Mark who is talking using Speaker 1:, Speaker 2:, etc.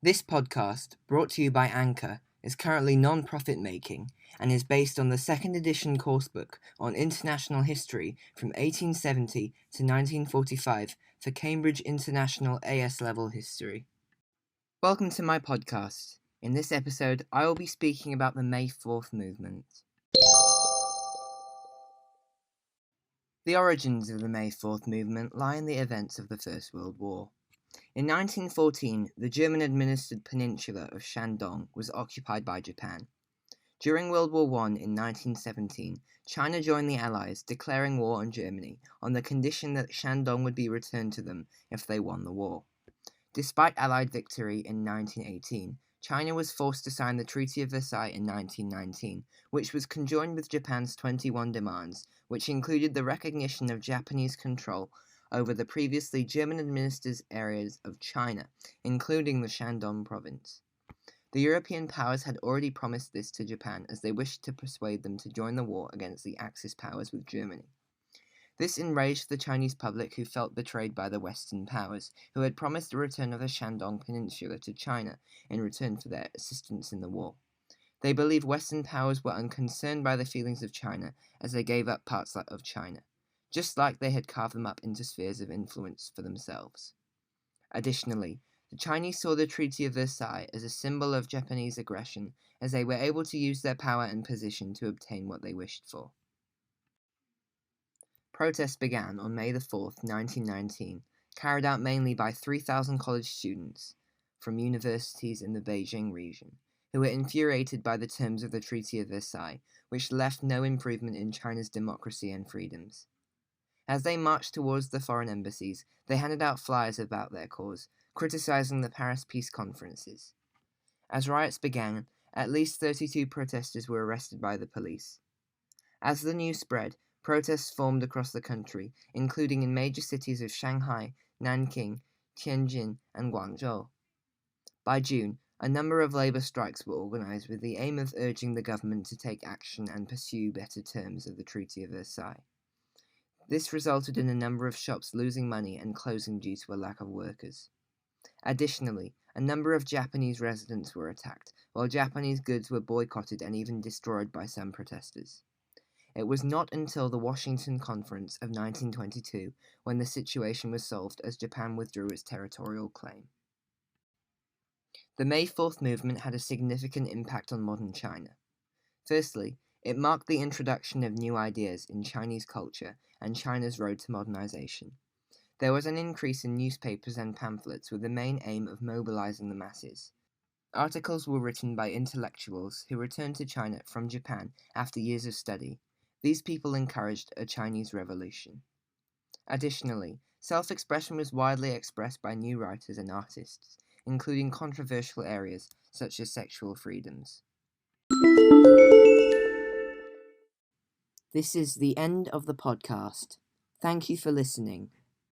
Speaker 1: This podcast, brought to you by Anchor, is currently non-profit making and is based on the second edition coursebook on international history from 1870 to 1945 for Cambridge International AS Level History. Welcome to my podcast. In this episode, I will be speaking about the May 4th movement. The origins of the May 4th movement lie in the events of the First World War. In 1914, the German-administered peninsula of Shandong was occupied by Japan. During World War I in 1917, China joined the Allies, declaring war on Germany on the condition that Shandong would be returned to them if they won the war. Despite Allied victory in 1918, China was forced to sign the Treaty of Versailles in 1919, which was conjoined with Japan's 21 demands, which included the recognition of Japanese control over the previously German-administered areas of China, including the Shandong province. The European powers had already promised this to Japan as they wished to persuade them to join the war against the Axis powers with Germany. This enraged the Chinese public, who felt betrayed by the Western powers, who had promised the return of the Shandong Peninsula to China in return for their assistance in the war. They believed Western powers were unconcerned by the feelings of China as they gave up parts of China, just like they had carved them up into spheres of influence for themselves. Additionally, the Chinese saw the Treaty of Versailles as a symbol of Japanese aggression, as they were able to use their power and position to obtain what they wished for. Protests began on May 4, 1919, carried out mainly by 3,000 college students from universities in the Beijing region, who were infuriated by the terms of the Treaty of Versailles, which left no improvement in China's democracy and freedoms. As they marched towards the foreign embassies, they handed out flyers about their cause, criticizing the Paris peace conferences. As riots began, at least 32 protesters were arrested by the police. As the news spread, protests formed across the country, including in major cities of Shanghai, Nanking, Tianjin, and Guangzhou. By June, a number of labor strikes were organized with the aim of urging the government to take action and pursue better terms of the Treaty of Versailles. This resulted in a number of shops losing money and closing due to a lack of workers. Additionally, a number of Japanese residents were attacked, while Japanese goods were boycotted and even destroyed by some protesters. It was not until the Washington Conference of 1922 when the situation was solved, as Japan withdrew its territorial claim. The May 4th movement had a significant impact on modern China. Firstly, it marked the introduction of new ideas in Chinese culture and China's road to modernization. There was an increase in newspapers and pamphlets with the main aim of mobilizing the masses. Articles were written by intellectuals who returned to China from Japan after years of study. These people encouraged a Chinese revolution. Additionally, self-expression was widely expressed by new writers and artists, including controversial areas such as sexual freedoms. This is the end of the podcast. Thank you for listening.